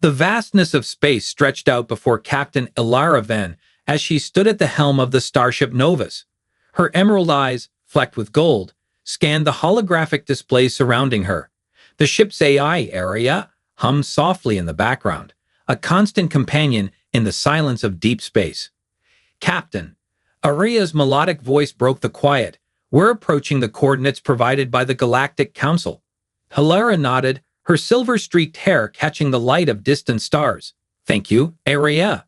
The vastness of space stretched out before Captain Elara Venn as she stood at the helm of the starship Novus. Her emerald eyes, flecked with gold, scanned the holographic display surrounding her. The ship's AI area hummed softly in the background, a constant companion in the silence of deep space. Captain, Aria's melodic voice broke the quiet. We're approaching the coordinates provided by the Galactic Council. Elara nodded, her silver-streaked hair catching the light of distant stars. Thank you, Aria.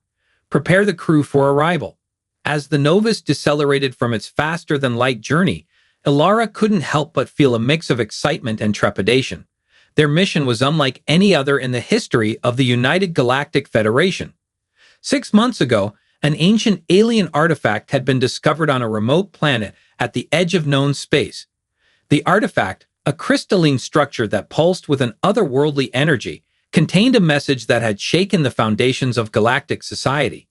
Prepare the crew for arrival. As the Novus decelerated from its faster-than-light journey, Elara couldn't help but feel a mix of excitement and trepidation. Their mission was unlike any other in the history of the United Galactic Federation. 6 months ago, an ancient alien artifact had been discovered on a remote planet at the edge of known space. The artifact, a crystalline structure that pulsed with an otherworldly energy, contained a message that had shaken the foundations of galactic society.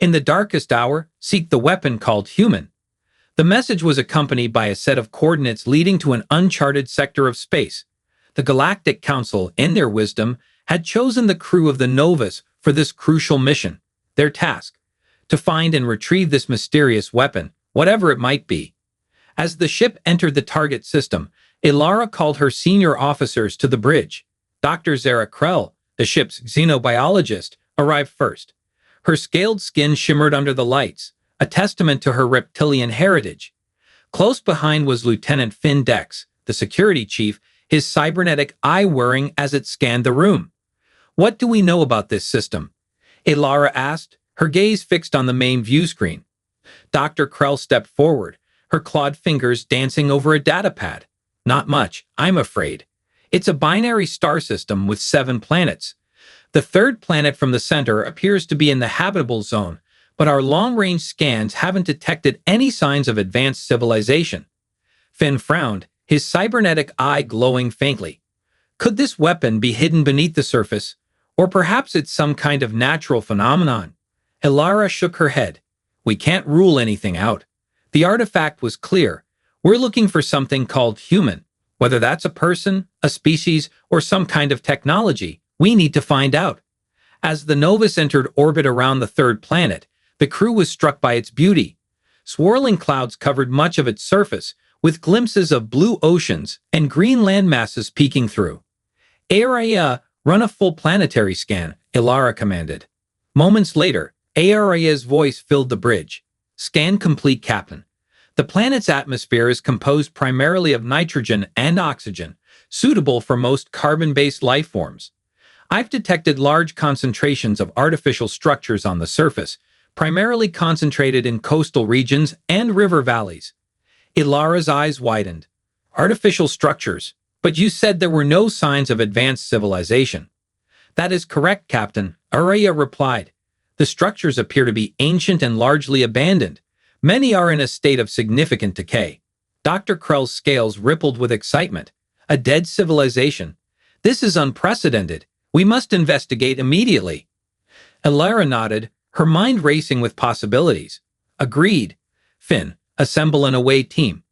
In the darkest hour, seek the weapon called human. The message was accompanied by a set of coordinates leading to an uncharted sector of space. The Galactic Council, in their wisdom, had chosen the crew of the Novus for this crucial mission. Their task: to find and retrieve this mysterious weapon, whatever it might be. As the ship entered the target system, Elara called her senior officers to the bridge. Dr. Zara Krell, the ship's xenobiologist, arrived first. Her scaled skin shimmered under the lights, a testament to her reptilian heritage. Close behind was Lieutenant Finn Dex, the security chief, his cybernetic eye whirring as it scanned the room. What do we know about this system? Elara asked, her gaze fixed on the main view screen. Dr. Krell stepped forward, her clawed fingers dancing over a datapad. Not much, I'm afraid. It's a binary star system with 7 planets. The third planet from the center appears to be in the habitable zone, but our long-range scans haven't detected any signs of advanced civilization. Finn frowned, his cybernetic eye glowing faintly. Could this weapon be hidden beneath the surface? Or perhaps it's some kind of natural phenomenon? Elara shook her head. We can't rule anything out. The artifact was clear. We're looking for something called human. Whether that's a person, a species, or some kind of technology, we need to find out. As the Novus entered orbit around the third planet, the crew was struck by its beauty. Swirling clouds covered much of its surface, with glimpses of blue oceans and green land masses peeking through. Area, run a full planetary scan, Elara commanded. Moments later, Aria's voice filled the bridge. Scan complete, Captain. The planet's atmosphere is composed primarily of nitrogen and oxygen, suitable for most carbon-based life forms. I've detected large concentrations of artificial structures on the surface, primarily concentrated in coastal regions and river valleys. Elara's eyes widened. Artificial structures, but you said there were no signs of advanced civilization. That is correct, Captain, Aria replied. The structures appear to be ancient and largely abandoned. Many are in a state of significant decay. Dr. Krell's scales rippled with excitement. A dead civilization. This is unprecedented. We must investigate immediately. Elara nodded, her mind racing with possibilities. Agreed. Finn, assemble an away team.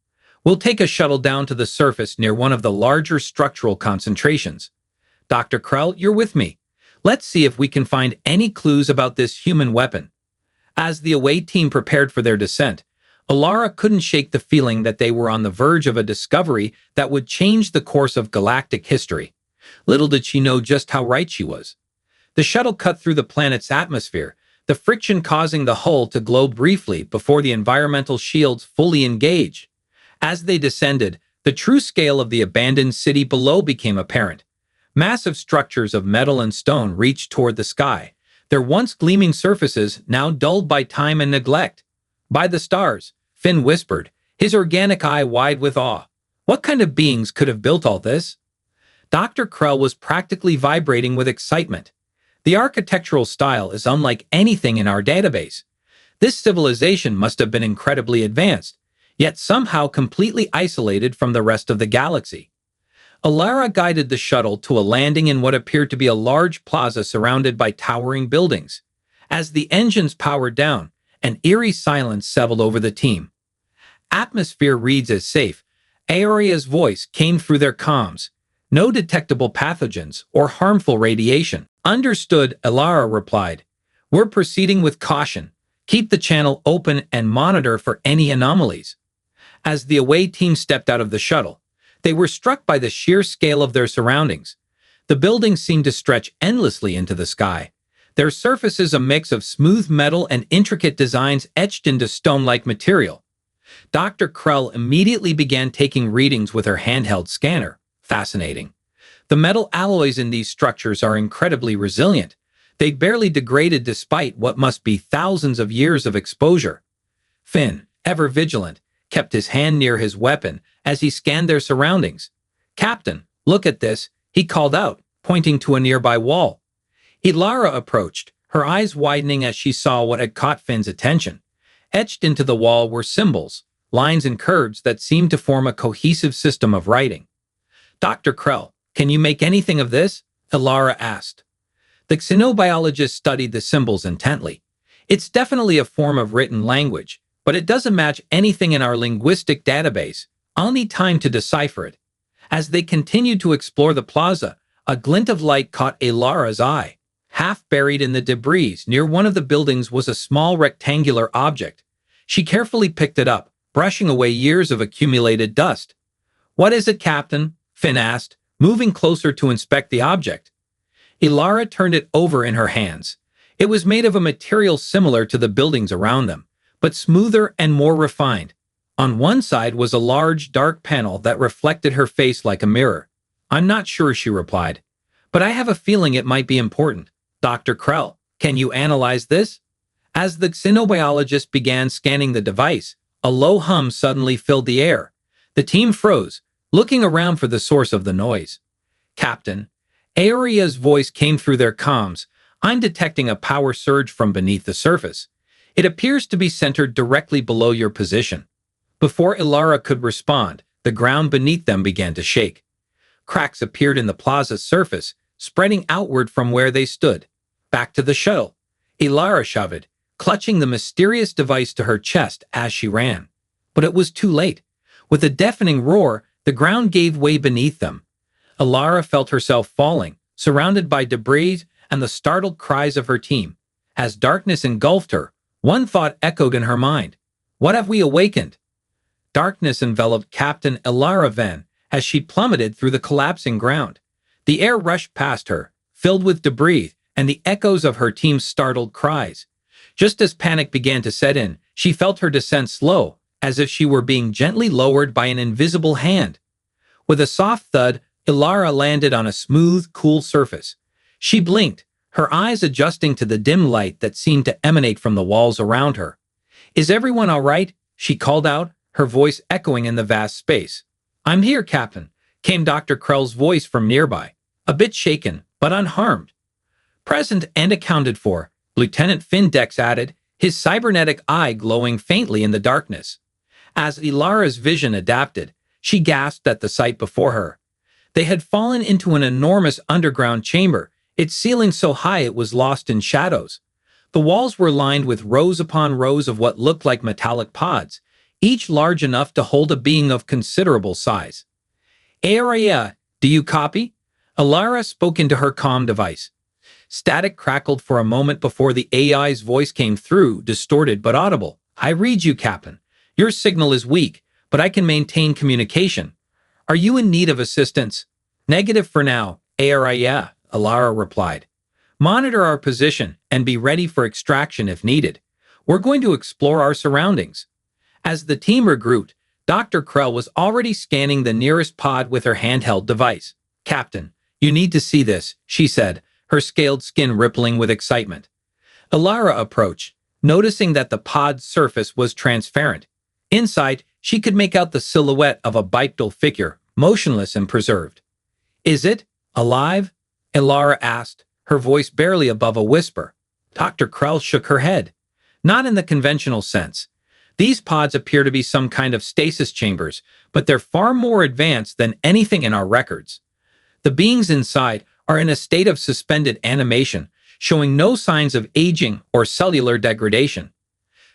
We'll take a shuttle down to the surface near one of the larger structural concentrations. Dr. Krell, you're with me. Let's see if we can find any clues about this human weapon. As the away team prepared for their descent, Elara couldn't shake the feeling that they were on the verge of a discovery that would change the course of galactic history. Little did she know just how right she was. The shuttle cut through the planet's atmosphere, the friction causing the hull to glow briefly before the environmental shields fully engaged. As they descended, the true scale of the abandoned city below became apparent. Massive structures of metal and stone reached toward the sky, their once gleaming surfaces now dulled by time and neglect. By the stars, Finn whispered, his organic eye wide with awe. What kind of beings could have built all this? Dr. Krell was practically vibrating with excitement. The architectural style is unlike anything in our database. This civilization must have been incredibly advanced, yet somehow completely isolated from the rest of the galaxy. Elara guided the shuttle to a landing in what appeared to be a large plaza surrounded by towering buildings. As the engines powered down, an eerie silence settled over the team. Atmosphere reads as safe. Aria's voice came through their comms. No detectable pathogens or harmful radiation. Understood, Elara replied. We're proceeding with caution. Keep the channel open and monitor for any anomalies. As the away team stepped out of the shuttle, they were struck by the sheer scale of their surroundings. The buildings seemed to stretch endlessly into the sky, their surfaces a mix of smooth metal and intricate designs etched into stone-like material. Dr. Krell immediately began taking readings with her handheld scanner. Fascinating. The metal alloys in these structures are incredibly resilient. They barely degraded despite what must be thousands of years of exposure. Finn, ever vigilant, kept his hand near his weapon as he scanned their surroundings. Captain, look at this, he called out, pointing to a nearby wall. Elara approached, her eyes widening as she saw what had caught Finn's attention. Etched into the wall were symbols, lines and curves that seemed to form a cohesive system of writing. Dr. Krell, can you make anything of this? Elara asked. The xenobiologist studied the symbols intently. It's definitely a form of written language, but it doesn't match anything in our linguistic database. I'll need time to decipher it. As they continued to explore the plaza, a glint of light caught Elara's eye. Half buried in the debris near one of the buildings was a small rectangular object. She carefully picked it up, brushing away years of accumulated dust. What is it, Captain? Finn asked, moving closer to inspect the object. Elara turned it over in her hands. It was made of a material similar to the buildings around them, but smoother and more refined. On one side was a large, dark panel that reflected her face like a mirror. I'm not sure, she replied, but I have a feeling it might be important. Dr. Krell, can you analyze this? As the xenobiologist began scanning the device, a low hum suddenly filled the air. The team froze, looking around for the source of the noise. Captain, Aoria's voice came through their comms. I'm detecting a power surge from beneath the surface. It appears to be centered directly below your position. Before Elara could respond, the ground beneath them began to shake. Cracks appeared in the plaza's surface, spreading outward from where they stood. Back to the shuttle. Elara shouted, clutching the mysterious device to her chest as she ran. But it was too late. With a deafening roar, the ground gave way beneath them. Elara felt herself falling, surrounded by debris and the startled cries of her team. As darkness engulfed her, one thought echoed in her mind. What have we awakened? Darkness enveloped Captain Elara Venn as she plummeted through the collapsing ground. The air rushed past her, filled with debris and the echoes of her team's startled cries. Just as panic began to set in, she felt her descent slow, as if she were being gently lowered by an invisible hand. With a soft thud, Elara landed on a smooth, cool surface. She blinked, her eyes adjusting to the dim light that seemed to emanate from the walls around her. Is everyone all right? She called out, her voice echoing in the vast space. I'm here, Captain, came Dr. Krell's voice from nearby, a bit shaken, but unharmed. Present and accounted for, Lieutenant Findex added, his cybernetic eye glowing faintly in the darkness. As Elara's vision adapted, she gasped at the sight before her. They had fallen into an enormous underground chamber, its ceiling so high it was lost in shadows. The walls were lined with rows upon rows of what looked like metallic pods, each large enough to hold a being of considerable size. Aria, do you copy? Elara spoke into her comm device. Static crackled for a moment before the AI's voice came through, distorted but audible. I read you, Captain. Your signal is weak, but I can maintain communication. Are you in need of assistance? Negative for now, Aria, Elara replied. Monitor our position and be ready for extraction if needed. We're going to explore our surroundings. As the team regrouped, Dr. Krell was already scanning the nearest pod with her handheld device. Captain, you need to see this, she said, her scaled skin rippling with excitement. Elara approached, noticing that the pod's surface was transparent. Inside, she could make out the silhouette of a bipedal figure, motionless and preserved. Is it alive? Elara asked, her voice barely above a whisper. Dr. Krell shook her head. Not in the conventional sense. These pods appear to be some kind of stasis chambers, but they're far more advanced than anything in our records. The beings inside are in a state of suspended animation, showing no signs of aging or cellular degradation.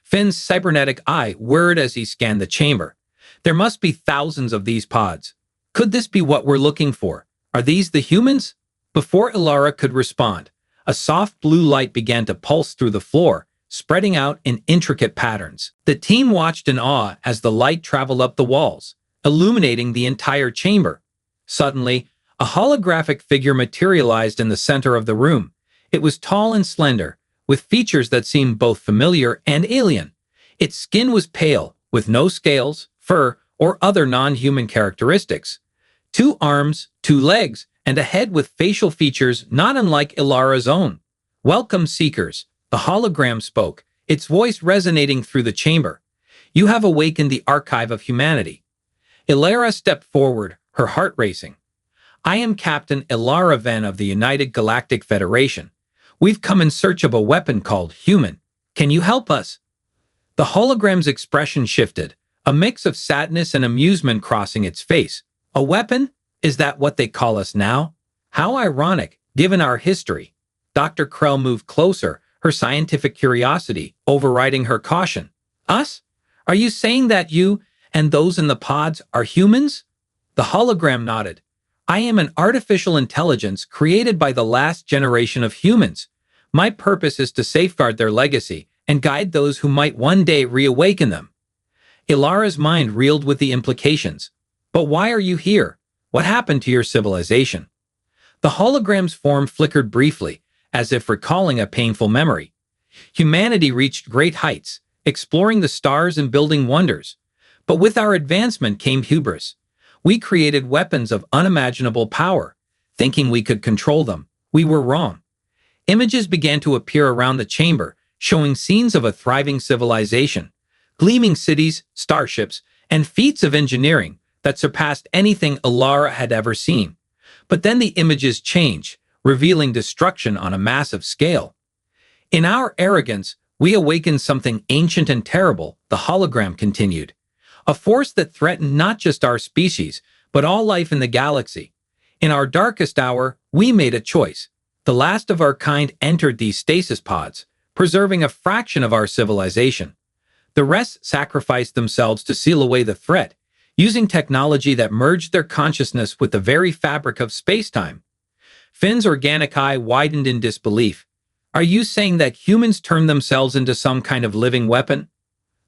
Finn's cybernetic eye whirred as he scanned the chamber. There must be thousands of these pods. Could this be what we're looking for? Are these the humans? Before Elara could respond, A soft blue light began to pulse through the floor, spreading out in intricate patterns. The team watched in awe as the light traveled up the walls, illuminating the entire chamber. Suddenly, a holographic figure materialized in the center of the room. It was tall and slender, with features that seemed both familiar and alien. Its skin was pale, with no scales, fur, or other non-human characteristics. 2 arms, 2 legs, and a head with facial features not unlike Elara's own. "Welcome, Seekers," the hologram spoke, its voice resonating through the chamber. "You have awakened the archive of humanity." Elara stepped forward, her heart racing. "I am Captain Elara Venn of the United Galactic Federation. We've come in search of a weapon called human. Can you help us?" The hologram's expression shifted, a mix of sadness and amusement crossing its face. "A weapon? Is that what they call us now? How ironic, given our history." Dr. Krell moved closer, her scientific curiosity overriding her caution. "Us? Are you saying that you and those in the pods are humans?" The hologram nodded. "I am an artificial intelligence created by the last generation of humans. My purpose is to safeguard their legacy and guide those who might one day reawaken them." Elara's mind reeled with the implications. "But why are you here? What happened to your civilization?" The hologram's form flickered briefly, as if recalling a painful memory. "Humanity reached great heights, exploring the stars and building wonders. But with our advancement came hubris. We created weapons of unimaginable power, thinking we could control them. We were wrong." Images began to appear around the chamber, showing scenes of a thriving civilization, gleaming cities, starships, and feats of engineering that surpassed anything Elara had ever seen. But then the images changed, revealing destruction on a massive scale. "In our arrogance, we awakened something ancient and terrible," the hologram continued. "A force that threatened not just our species, but all life in the galaxy. In our darkest hour, we made a choice. The last of our kind entered these stasis pods, preserving a fraction of our civilization. The rest sacrificed themselves to seal away the threat, using technology that merged their consciousness with the very fabric of space-time." Finn's organic eye widened in disbelief. "Are you saying that humans turned themselves into some kind of living weapon?"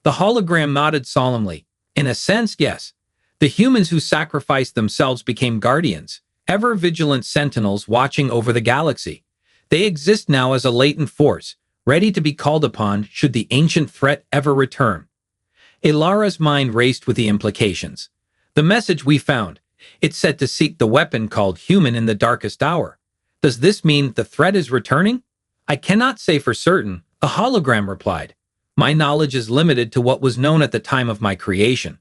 The hologram nodded solemnly. "In a sense, yes. The humans who sacrificed themselves became guardians, ever-vigilant sentinels watching over the galaxy. They exist now as a latent force, ready to be called upon should the ancient threat ever return." Elara's mind raced with the implications. "The message we found, it said to seek the weapon called human in the darkest hour. Does this mean the threat is returning?" "I cannot say for certain," a hologram replied. "My knowledge is limited to what was known at the time of my creation.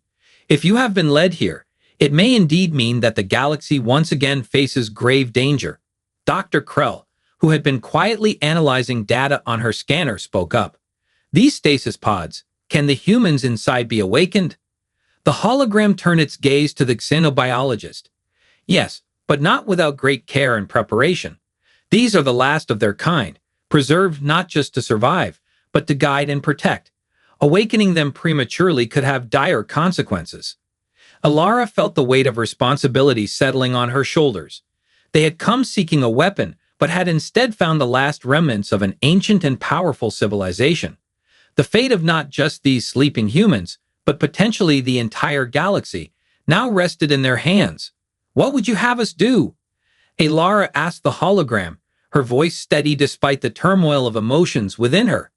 If you have been led here, it may indeed mean that the galaxy once again faces grave danger." Dr. Krell, who had been quietly analyzing data on her scanner, spoke up. "These stasis pods, can the humans inside be awakened?" The hologram turned its gaze to the xenobiologist. "Yes, but not without great care and preparation. These are the last of their kind, preserved not just to survive, but to guide and protect. Awakening them prematurely could have dire consequences." Elara felt the weight of responsibility settling on her shoulders. They had come seeking a weapon, but had instead found the last remnants of an ancient and powerful civilization. The fate of not just these sleeping humans, but potentially the entire galaxy, now rested in their hands. "What would you have us do?" Elara asked the hologram, her voice steady despite the turmoil of emotions within her.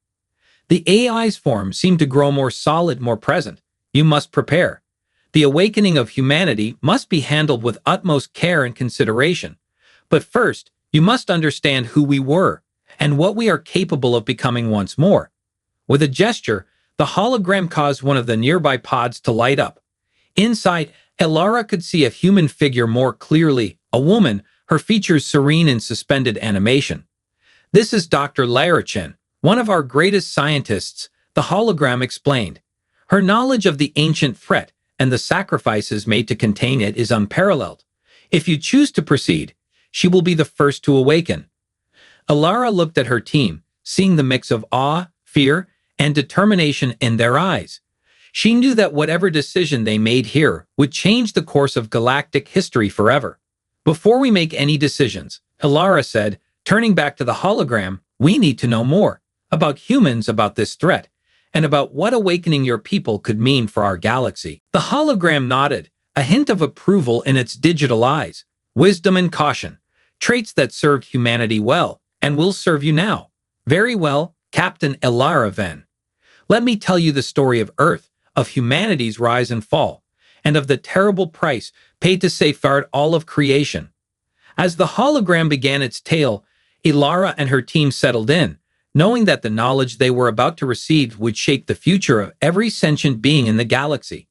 The AI's form seemed to grow more solid, more present. "You must prepare. The awakening of humanity must be handled with utmost care and consideration. But first, you must understand who we were, and what we are capable of becoming once more." With a gesture, the hologram caused one of the nearby pods to light up. Inside, Elara could see a human figure more clearly, a woman, her features serene in suspended animation. "This is Dr. Lara, one of our greatest scientists," the hologram explained. "Her knowledge of the ancient threat and the sacrifices made to contain it is unparalleled. If you choose to proceed, she will be the first to awaken." Elara looked at her team, seeing the mix of awe, fear, and determination in their eyes. She knew that whatever decision they made here would change the course of galactic history forever. "Before we make any decisions," Elara said, Turning back to the hologram, we need to know more about humans, about this threat, and about what awakening your people could mean for our galaxy. The hologram nodded, a hint of approval in its digital eyes. Wisdom and caution, traits that served humanity well and will serve you now. Very well, Captain Elara Venn. Let me tell you the story of Earth, of humanity's rise and fall, and of the terrible price paid to safeguard all of creation. As the hologram began its tale, Elara and her team settled in, knowing that the knowledge they were about to receive would shape the future of every sentient being in the galaxy.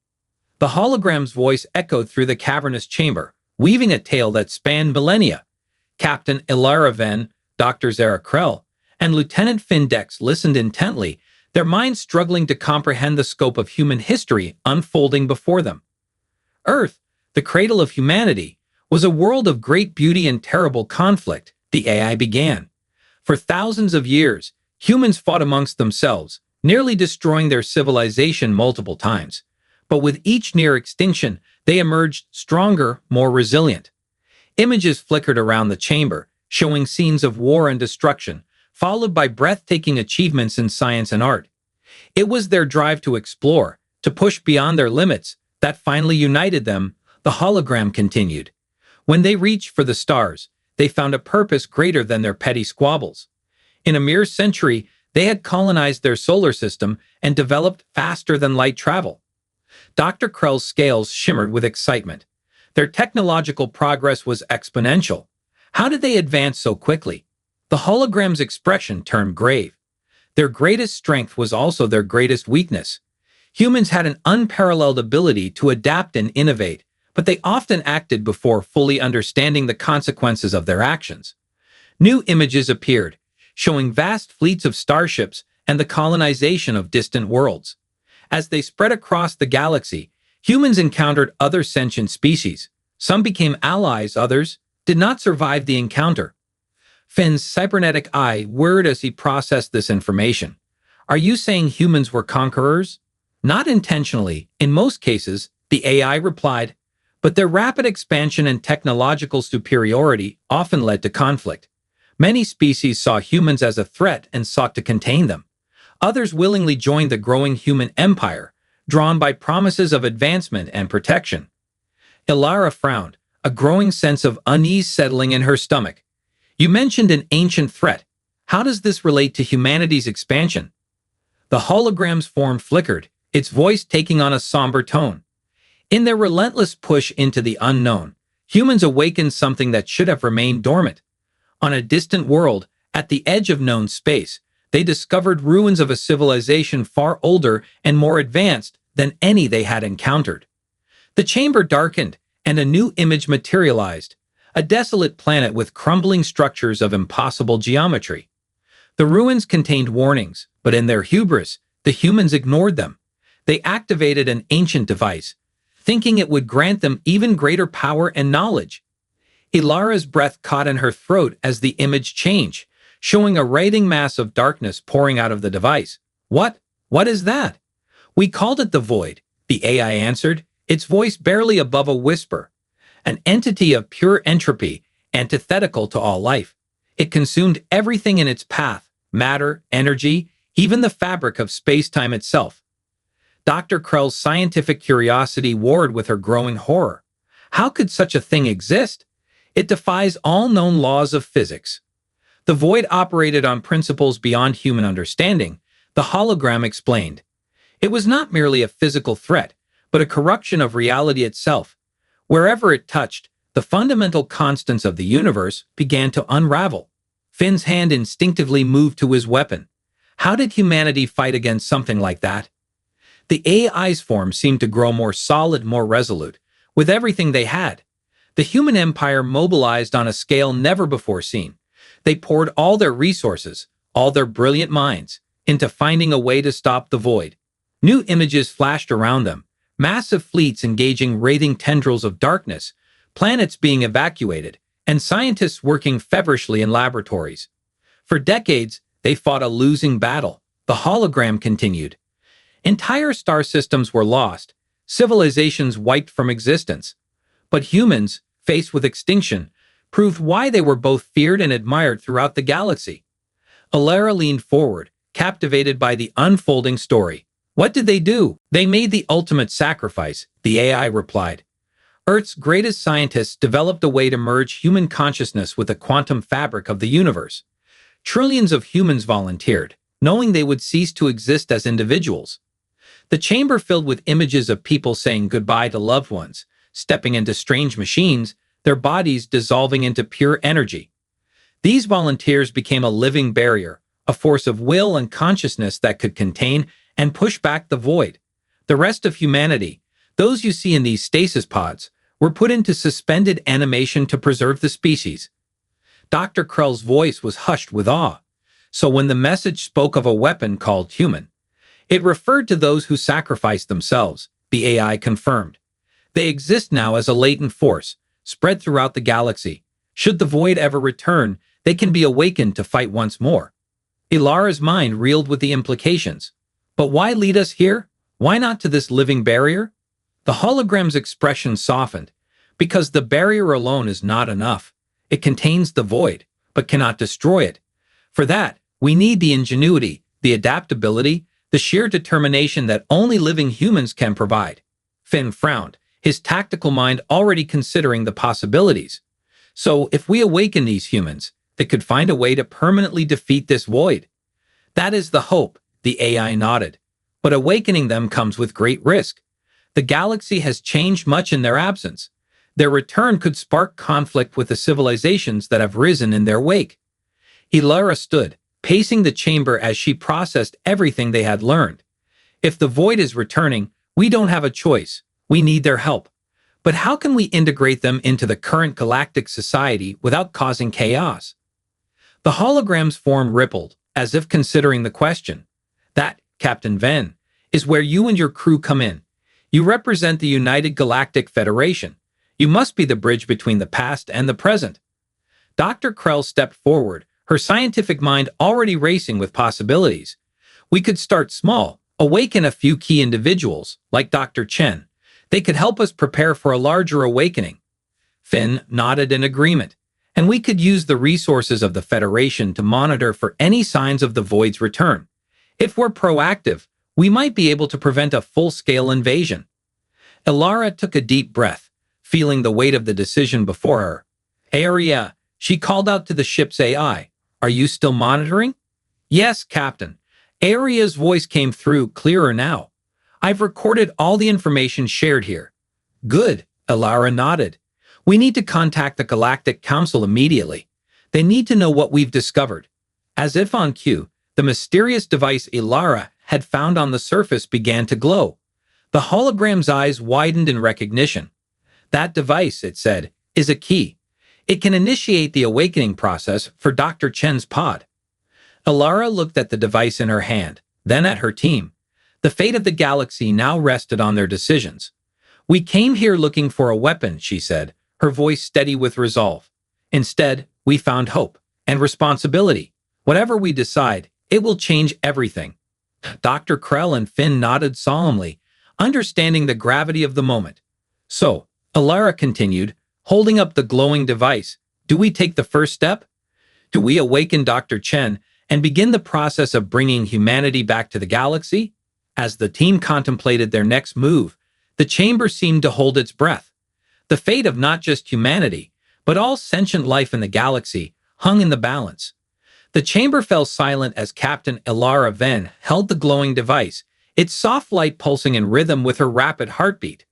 The hologram's voice echoed through the cavernous chamber, weaving a tale that spanned millennia. Captain Elara Venn, Dr. Zara Krell, and Lieutenant Findex listened intently, their minds struggling to comprehend the scope of human history unfolding before them. Earth, the cradle of humanity, was a world of great beauty and terrible conflict, the AI began. For thousands of years, humans fought amongst themselves, nearly destroying their civilization multiple times. But with each near extinction, they emerged stronger, more resilient. Images flickered around the chamber, showing scenes of war and destruction, followed by breathtaking achievements in science and art. It was their drive to explore, to push beyond their limits, that finally united them, the hologram continued. When they reached for the stars, they found a purpose greater than their petty squabbles. In a mere century, they had colonized their solar system and developed faster than light travel. Dr. Krell's scales shimmered with excitement. Their technological progress was exponential. How did they advance so quickly? The hologram's expression turned grave. Their greatest strength was also their greatest weakness. Humans had an unparalleled ability to adapt and innovate, but they often acted before fully understanding the consequences of their actions. New images appeared, showing vast fleets of starships and the colonization of distant worlds. As they spread across the galaxy, humans encountered other sentient species. Some became allies, others did not survive the encounter. Finn's cybernetic eye whirred as he processed this information. Are you saying humans were conquerors? Not intentionally, in most cases, the AI replied, but their rapid expansion and technological superiority often led to conflict. Many species saw humans as a threat and sought to contain them. Others willingly joined the growing human empire, drawn by promises of advancement and protection. Elara frowned, a growing sense of unease settling in her stomach. You mentioned an ancient threat. How does this relate to humanity's expansion? The hologram's form flickered, its voice taking on a somber tone. In their relentless push into the unknown, humans awakened something that should have remained dormant. On a distant world, at the edge of known space, they discovered ruins of a civilization far older and more advanced than any they had encountered. The chamber darkened, and a new image materialized, a desolate planet with crumbling structures of impossible geometry. The ruins contained warnings, but in their hubris, the humans ignored them. They activated an ancient device, thinking it would grant them even greater power and knowledge. Elara's breath caught in her throat as the image changed, showing a writhing mass of darkness pouring out of the device. What? What is that? We called it the Void, the AI answered, its voice barely above a whisper. An entity of pure entropy, antithetical to all life. It consumed everything in its path, matter, energy, even the fabric of space-time itself. Dr. Krell's scientific curiosity warred with her growing horror. How could such a thing exist? It defies all known laws of physics. The Void operated on principles beyond human understanding, the hologram explained. It was not merely a physical threat, but a corruption of reality itself. Wherever it touched, the fundamental constants of the universe began to unravel. Finn's hand instinctively moved to his weapon. How did humanity fight against something like that? The AI's form seemed to grow more solid, more resolute, with everything they had. The human empire mobilized on a scale never before seen. They poured all their resources, all their brilliant minds, into finding a way to stop the Void. New images flashed around them, massive fleets engaging writhing tendrils of darkness, planets being evacuated, and scientists working feverishly in laboratories. For decades, they fought a losing battle, the hologram continued. Entire star systems were lost, civilizations wiped from existence. But humans, faced with extinction, proved why they were both feared and admired throughout the galaxy. Elara leaned forward, captivated by the unfolding story. What did they do? They made the ultimate sacrifice, the AI replied. Earth's greatest scientists developed a way to merge human consciousness with the quantum fabric of the universe. Trillions of humans volunteered, knowing they would cease to exist as individuals. The chamber filled with images of people saying goodbye to loved ones, stepping into strange machines, their bodies dissolving into pure energy. These volunteers became a living barrier, a force of will and consciousness that could contain and push back the void. The rest of humanity, those you see in these stasis pods, were put into suspended animation to preserve the species. Dr. Krell's voice was hushed with awe, so when the message spoke of a weapon called human, it referred to those who sacrificed themselves, the AI confirmed. They exist now as a latent force, spread throughout the galaxy. Should the void ever return, they can be awakened to fight once more. Elara's mind reeled with the implications. But why lead us here? Why not to this living barrier? The hologram's expression softened. Because the barrier alone is not enough. It contains the void, but cannot destroy it. For that, we need the ingenuity, the adaptability, the sheer determination that only living humans can provide. Finn frowned, his tactical mind already considering the possibilities. So, if we awaken these humans, they could find a way to permanently defeat this void. That is the hope, the AI nodded. But awakening them comes with great risk. The galaxy has changed much in their absence. Their return could spark conflict with the civilizations that have risen in their wake. Elara stood, pacing the chamber as she processed everything they had learned. If the void is returning, we don't have a choice. We need their help. But how can we integrate them into the current galactic society without causing chaos? The hologram's form rippled, as if considering the question. That, Captain Venn, is where you and your crew come in. You represent the United Galactic Federation. You must be the bridge between the past and the present. Dr. Krell stepped forward, her scientific mind already racing with possibilities. We could start small, awaken a few key individuals, like Dr. Chen. They could help us prepare for a larger awakening. Finn nodded in agreement. And we could use the resources of the Federation to monitor for any signs of the void's return. If we're proactive, we might be able to prevent a full-scale invasion. Elara took a deep breath, feeling the weight of the decision before her. Aria, she called out to the ship's AI. Are you still monitoring? Yes, Captain. Aria's voice came through clearer now. I've recorded all the information shared here. Good, Elara nodded. We need to contact the Galactic Council immediately. They need to know what we've discovered. As if on cue, the mysterious device Elara had found on the surface began to glow. The hologram's eyes widened in recognition. That device, it said, is a key. It can initiate the awakening process for Dr. Chen's pod. Elara looked at the device in her hand, then at her team. The fate of the galaxy now rested on their decisions. We came here looking for a weapon, she said, her voice steady with resolve. Instead, we found hope and responsibility. Whatever we decide, it will change everything. Dr. Krell and Finn nodded solemnly, understanding the gravity of the moment. So, Elara continued, holding up the glowing device, do we take the first step? Do we awaken Dr. Chen and begin the process of bringing humanity back to the galaxy? As the team contemplated their next move, the chamber seemed to hold its breath. The fate of not just humanity, but all sentient life in the galaxy, hung in the balance. The chamber fell silent as Captain Elara Venn held the glowing device, its soft light pulsing in rhythm with her rapid heartbeat.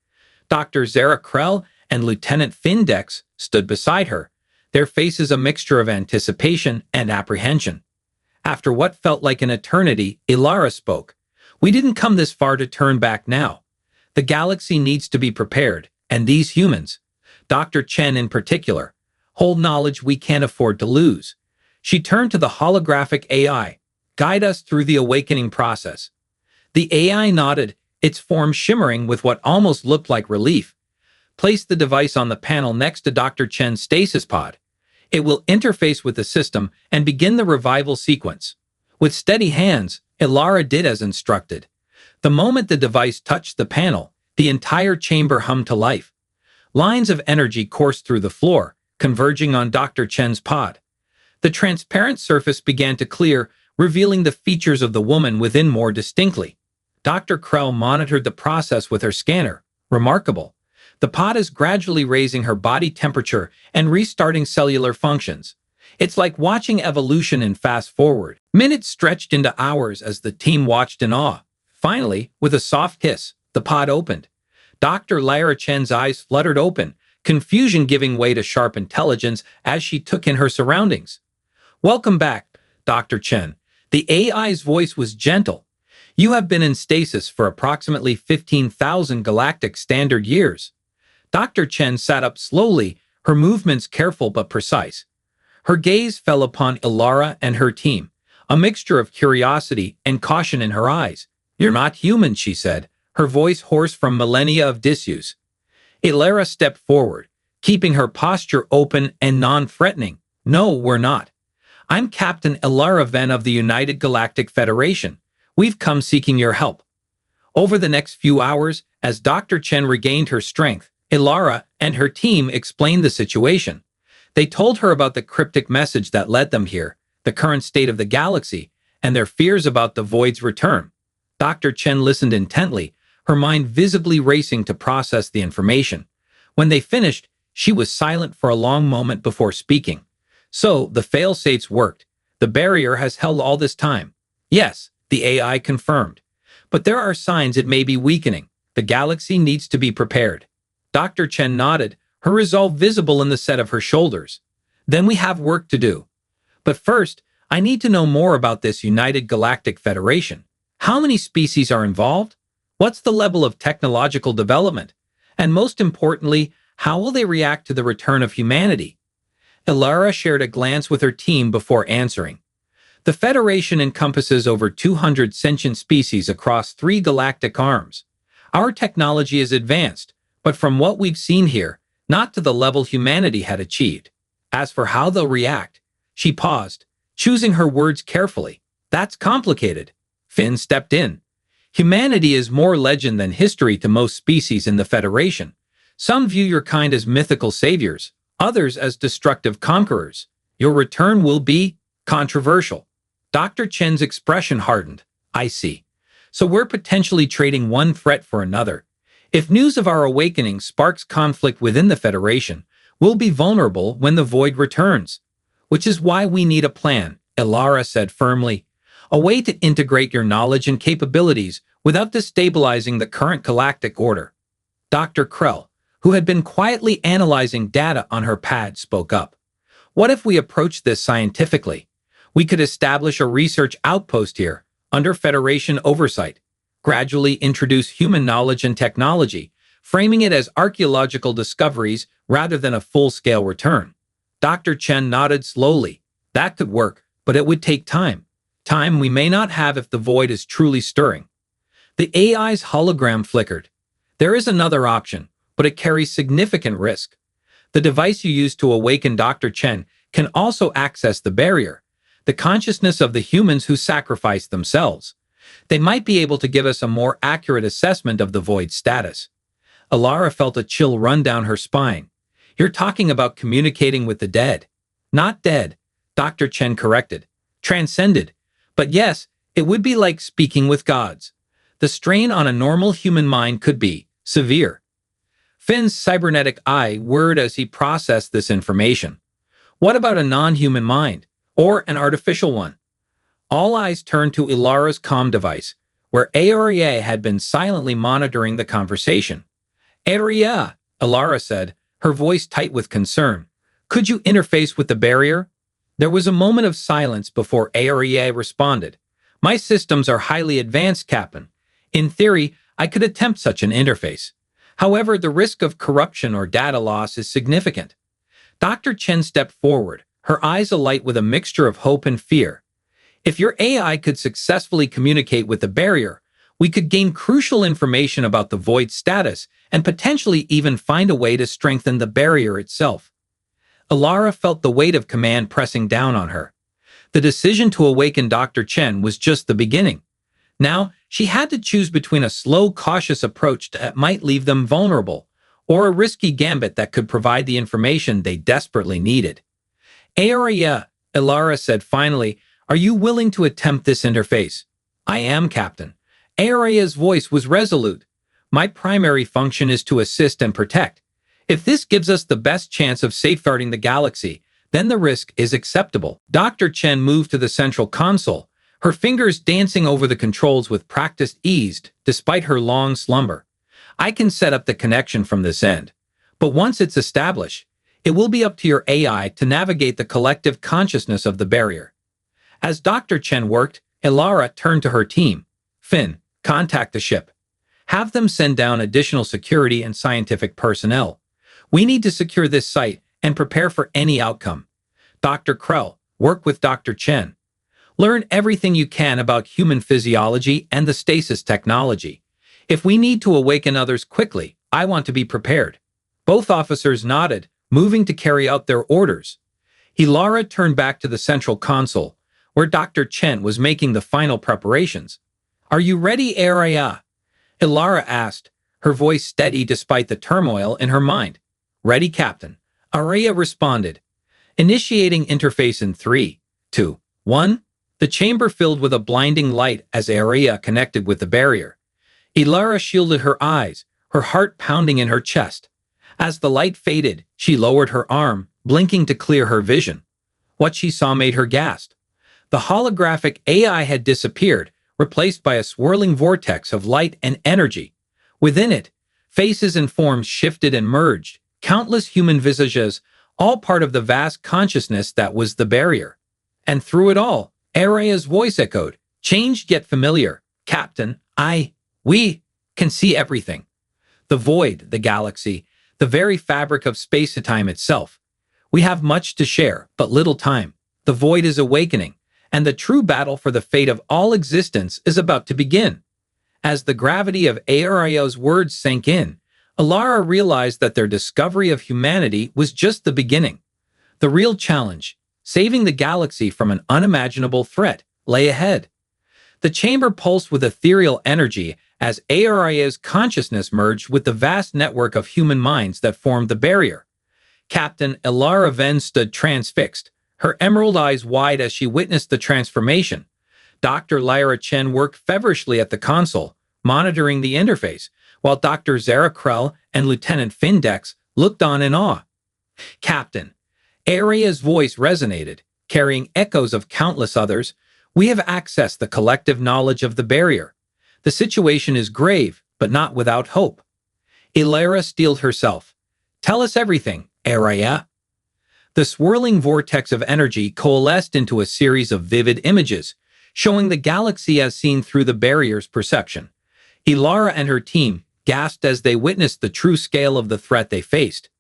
Dr. Zara Krell and Lieutenant Findex stood beside her, their faces a mixture of anticipation and apprehension. After what felt like an eternity, Elara spoke. We didn't come this far to turn back now. The galaxy needs to be prepared, and these humans, Dr. Chen in particular, hold knowledge we can't afford to lose. She turned to the holographic AI. Guide us through the awakening process. The AI nodded, its form shimmering with what almost looked like relief. Place the device on the panel next to Dr. Chen's stasis pod. It will interface with the system and begin the revival sequence. With steady hands, Elara did as instructed. The moment the device touched the panel, the entire chamber hummed to life. Lines of energy coursed through the floor, converging on Dr. Chen's pod. The transparent surface began to clear, revealing the features of the woman within more distinctly. Dr. Krell monitored the process with her scanner. Remarkable. The pod is gradually raising her body temperature and restarting cellular functions. It's like watching evolution in fast forward. Minutes stretched into hours as the team watched in awe. Finally, with a soft hiss, the pod opened. Dr. Elara Chen's eyes fluttered open, confusion giving way to sharp intelligence as she took in her surroundings. "Welcome back, Dr. Chen." The AI's voice was gentle. "You have been in stasis for approximately 15,000 galactic standard years." Dr. Chen sat up slowly, her movements careful but precise. Her gaze fell upon Elara and her team, a mixture of curiosity and caution in her eyes. "You're not human," she said, her voice hoarse from millennia of disuse. Elara stepped forward, keeping her posture open and non-threatening. "No, we're not. I'm Captain Elara Venn of the United Galactic Federation. We've come seeking your help." Over the next few hours, as Dr. Chen regained her strength, Elara and her team explained the situation. They told her about the cryptic message that led them here, the current state of the galaxy, and their fears about the void's return. Dr. Chen listened intently, her mind visibly racing to process the information. When they finished, she was silent for a long moment before speaking. "So, the fail-safes worked. The barrier has held all this time." "Yes," the AI confirmed. "But there are signs it may be weakening. The galaxy needs to be prepared." Dr. Chen nodded, her resolve visible in the set of her shoulders. "Then we have work to do. But first, I need to know more about this United Galactic Federation. How many species are involved? What's the level of technological development? And most importantly, how will they react to the return of humanity?" Elara shared a glance with her team before answering. "The Federation encompasses over 200 sentient species across 3 galactic arms. Our technology is advanced, but from what we've seen here, not to the level humanity had achieved. As for how they'll react," she paused, choosing her words carefully. "That's complicated." Finn stepped in. "Humanity is more legend than history to most species in the Federation. Some view your kind as mythical saviors, others as destructive conquerors. Your return will be controversial." Dr. Chen's expression hardened. "I see. So we're potentially trading one threat for another. If news of our awakening sparks conflict within the Federation, we'll be vulnerable when the void returns. Which is why we need a plan," Elara said firmly. "A way to integrate your knowledge and capabilities without destabilizing the current galactic order." Dr. Krell, who had been quietly analyzing data on her pad, spoke up. "What if we approach this scientifically? We could establish a research outpost here, under Federation oversight, gradually introduce human knowledge and technology, framing it as archaeological discoveries rather than a full-scale return." Dr. Chen nodded slowly. "That could work, but it would take time. Time we may not have if the void is truly stirring." The AI's hologram flickered. "There is another option, but it carries significant risk. The device you use to awaken Dr. Chen can also access the barrier, the consciousness of the humans who sacrificed themselves. They might be able to give us a more accurate assessment of the void's status." Elara felt a chill run down her spine. "You're talking about communicating with the dead." "Not dead," Dr. Chen corrected. "Transcended. But yes, it would be like speaking with gods. The strain on a normal human mind could be severe." Finn's cybernetic eye whirred as he processed this information. "What about a non-human mind? Or an artificial one?" All eyes turned to Elara's comm device, where Elara had been silently monitoring the conversation. "Elara," Elara said, her voice tight with concern. "Could you interface with the barrier?" There was a moment of silence before Elara responded. "My systems are highly advanced, Captain. In theory, I could attempt such an interface. However, the risk of corruption or data loss is significant." Dr. Chen stepped forward, her eyes alight with a mixture of hope and fear. "If your AI could successfully communicate with the barrier, we could gain crucial information about the void's status and potentially even find a way to strengthen the barrier itself." Elara felt the weight of command pressing down on her. The decision to awaken Dr. Chen was just the beginning. Now, she had to choose between a slow, cautious approach that might leave them vulnerable, or a risky gambit that could provide the information they desperately needed. Area, Elara said finally, are you willing to attempt this interface? I am, Captain. Aria's voice was resolute. My primary function is to assist and protect. If this gives us the best chance of safeguarding the galaxy, then the risk is acceptable. Dr. Chen moved to the central console, her fingers dancing over the controls with practiced ease despite her long slumber. I can set up the connection from this end, but once it's established, it will be up to your AI to navigate the collective consciousness of the barrier. As Dr. Chen worked, Elara turned to her team. Finn, contact the ship. Have them send down additional security and scientific personnel. We need to secure this site and prepare for any outcome. Dr. Krell, work with Dr. Chen. Learn everything you can about human physiology and the stasis technology. If we need to awaken others quickly, I want to be prepared. Both officers nodded, moving to carry out their orders. Elara turned back to the central console, where Dr. Chen was making the final preparations. Are you ready, Araya? Elara asked, her voice steady despite the turmoil in her mind. Ready, Captain. Araya responded. Initiating interface in 3, 2, 1. The chamber filled with a blinding light as Araya connected with the barrier. Elara shielded her eyes, her heart pounding in her chest. As the light faded, she lowered her arm, blinking to clear her vision. What she saw made her gasp. The holographic AI had disappeared, replaced by a swirling vortex of light and energy. Within it, faces and forms shifted and merged, countless human visages, all part of the vast consciousness that was the barrier. And through it all, Araya's voice echoed, changed yet familiar. Captain, we can see everything. The void, the galaxy, the very fabric of space-time itself. We have much to share, but little time. The void is awakening, and the true battle for the fate of all existence is about to begin. As the gravity of Araya's words sank in, Elara realized that their discovery of humanity was just the beginning. The real challenge, saving the galaxy from an unimaginable threat, lay ahead. The chamber pulsed with ethereal energy as Araya's consciousness merged with the vast network of human minds that formed the barrier. Captain Elara Venn stood transfixed, her emerald eyes wide as she witnessed the transformation. Dr. Lyra Chen worked feverishly at the console, monitoring the interface, while Dr. Zara Krell and Lieutenant Findex looked on in awe. Captain, Araya's voice resonated, carrying echoes of countless others. We have accessed the collective knowledge of the barrier. The situation is grave, but not without hope. Elara steeled herself. Tell us everything, Araya. The swirling vortex of energy coalesced into a series of vivid images, showing the galaxy as seen through the barrier's perception. Elara and her team gasped as they witnessed the true scale of the threat they faced.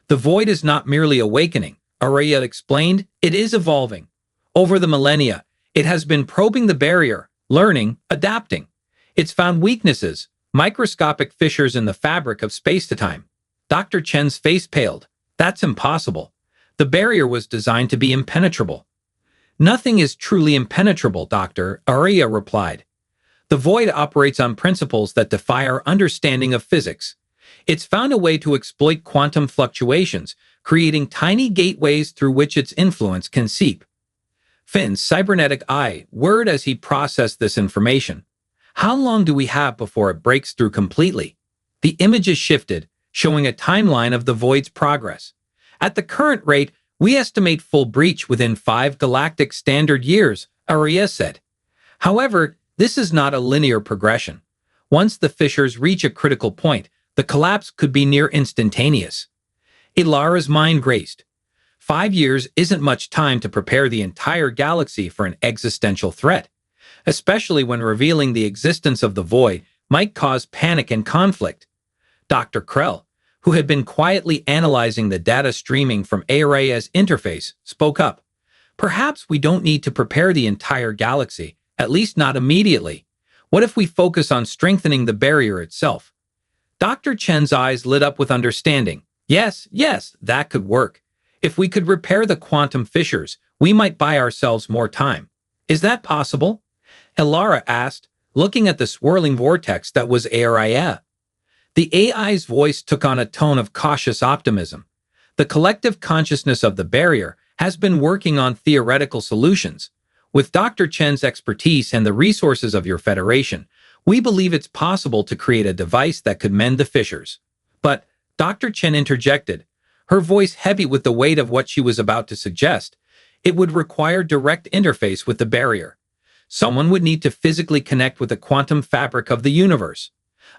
The void is not merely awakening, Araya explained, it is evolving. Over the millennia, it has been probing the barrier, learning, adapting. It's found weaknesses, microscopic fissures in the fabric of space-time. Dr. Chen's face paled. That's impossible. The barrier was designed to be impenetrable. Nothing is truly impenetrable, Doctor, Araya replied. The void operates on principles that defy our understanding of physics. It's found a way to exploit quantum fluctuations, creating tiny gateways through which its influence can seep. Finn's cybernetic eye whirred as he processed this information. How long do we have before it breaks through completely? The images shifted, showing a timeline of the void's progress. At the current rate, we estimate full breach within 5 galactic standard years, Araya said. However, this is not a linear progression. Once the fissures reach a critical point, the collapse could be near instantaneous. Elara's mind raced. 5 years isn't much time to prepare the entire galaxy for an existential threat, especially when revealing the existence of the void might cause panic and conflict. Dr. Krell, who had been quietly analyzing the data streaming from Araya's interface, spoke up. Perhaps we don't need to prepare the entire galaxy, at least not immediately. What if we focus on strengthening the barrier itself? Dr. Chen's eyes lit up with understanding. Yes, that could work. If we could repair the quantum fissures, we might buy ourselves more time. Is that possible? Elara asked, looking at the swirling vortex that was Araya. The AI's voice took on a tone of cautious optimism. The collective consciousness of the barrier has been working on theoretical solutions. With Dr. Chen's expertise and the resources of your Federation, we believe it's possible to create a device that could mend the fissures. But, Dr. Chen interjected, her voice heavy with the weight of what she was about to suggest. It would require direct interface with the barrier. Someone would need to physically connect with the quantum fabric of the universe.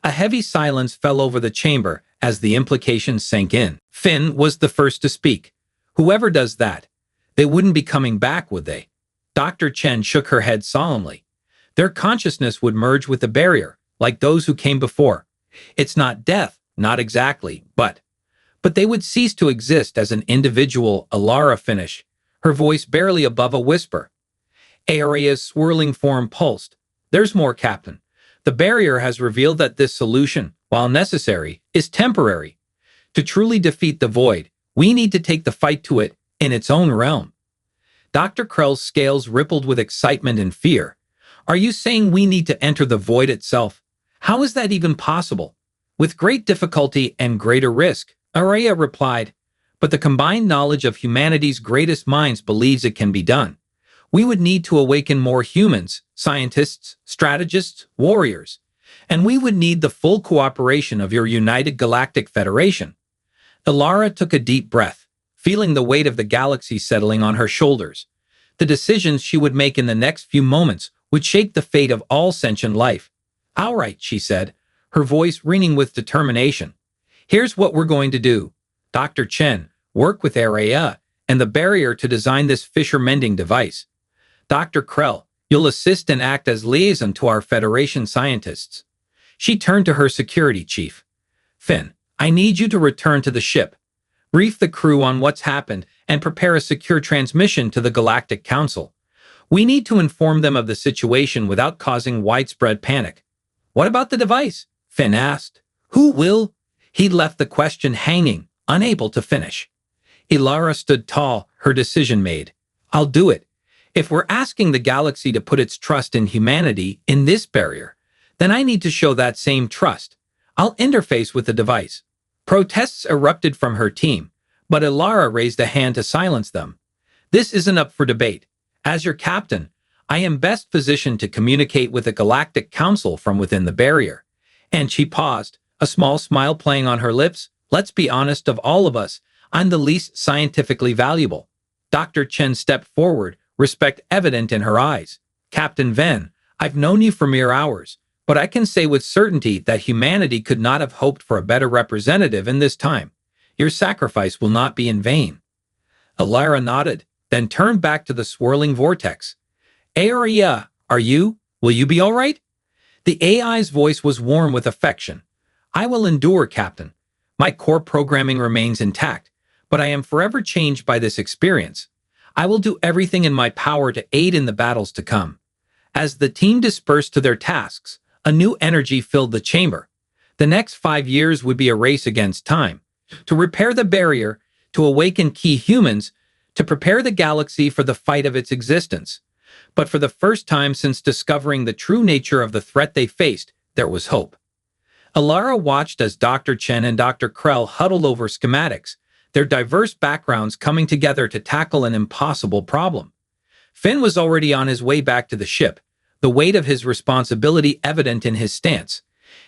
A heavy silence fell over the chamber as the implications sank in. Finn was the first to speak. Whoever does that, they wouldn't be coming back, would they? Dr. Chen shook her head solemnly. Their consciousness would merge with the barrier, like those who came before. It's not death, not exactly, but they would cease to exist as an individual. Elara finished, her voice barely above a whisper. Aria's swirling form pulsed. There's more, Captain. The barrier has revealed that this solution, while necessary, is temporary. To truly defeat the void, we need to take the fight to it in its own realm. Dr. Krell's scales rippled with excitement and fear. Are you saying we need to enter the void itself? How is that even possible? With great difficulty and greater risk, Aria replied, but the combined knowledge of humanity's greatest minds believes it can be done. We would need to awaken more humans, scientists, strategists, warriors, and we would need the full cooperation of your United Galactic Federation. Elara took a deep breath, feeling the weight of the galaxy settling on her shoulders. The decisions she would make in the next few moments would shape the fate of all sentient life. All right, she said, her voice ringing with determination. Here's what we're going to do. Dr. Chen, work with Aria and the barrier to design this fissure-mending device. Dr. Krell, you'll assist and act as liaison to our Federation scientists. She turned to her security chief. Finn, I need you to return to the ship. Brief the crew on what's happened and prepare a secure transmission to the Galactic Council. We need to inform them of the situation without causing widespread panic. What about the device? Finn asked. Who will? He left the question hanging, unable to finish. Elara stood tall, her decision made. I'll do it. If we're asking the galaxy to put its trust in humanity in this barrier, then I need to show that same trust. I'll interface with the device. Protests erupted from her team, but Elara raised a hand to silence them. This isn't up for debate. As your captain, I am best positioned to communicate with the Galactic Council from within the barrier. And she paused, a small smile playing on her lips. Let's be honest, of all of us, I'm the least scientifically valuable. Dr. Chen stepped forward, respect evident in her eyes. Captain Venn, I've known you for mere hours, but I can say with certainty that humanity could not have hoped for a better representative in this time. Your sacrifice will not be in vain. Elara nodded, then turned back to the swirling vortex. Aria, will you be all right? The AI's voice was warm with affection. I will endure, Captain. My core programming remains intact, but I am forever changed by this experience. I will do everything in my power to aid in the battles to come. As the team dispersed to their tasks, a new energy filled the chamber. The next 5 years would be a race against time. To repair the barrier, to awaken key humans, to prepare the galaxy for the fight of its existence. But for the first time since discovering the true nature of the threat they faced, there was hope. Elara watched as Dr. Chen and Dr. Krell huddled over schematics, their diverse backgrounds coming together to tackle an impossible problem. Finn was already on his way back to the ship, the weight of his responsibility evident in his stance.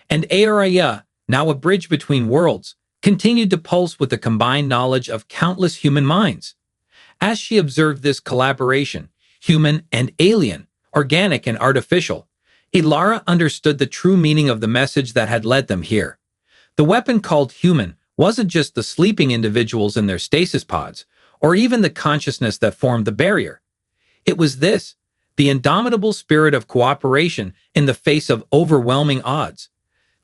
And Aria, now a bridge between worlds, continued to pulse with the combined knowledge of countless human minds. As she observed this collaboration, human and alien, organic and artificial, Elara understood the true meaning of the message that had led them here. The weapon called human wasn't just the sleeping individuals in their stasis pods, or even the consciousness that formed the barrier. It was this, the indomitable spirit of cooperation in the face of overwhelming odds,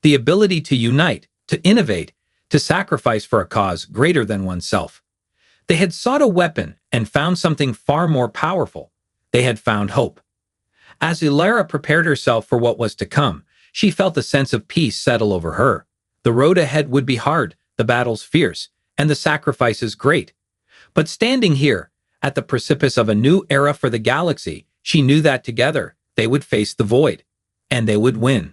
the ability to unite, to innovate, to sacrifice for a cause greater than oneself. They had sought a weapon and found something far more powerful. They had found hope. As Elara prepared herself for what was to come, she felt a sense of peace settle over her. The road ahead would be hard, the battles fierce, and the sacrifices great. But standing here, at the precipice of a new era for the galaxy, she knew that together, they would face the void. And they would win.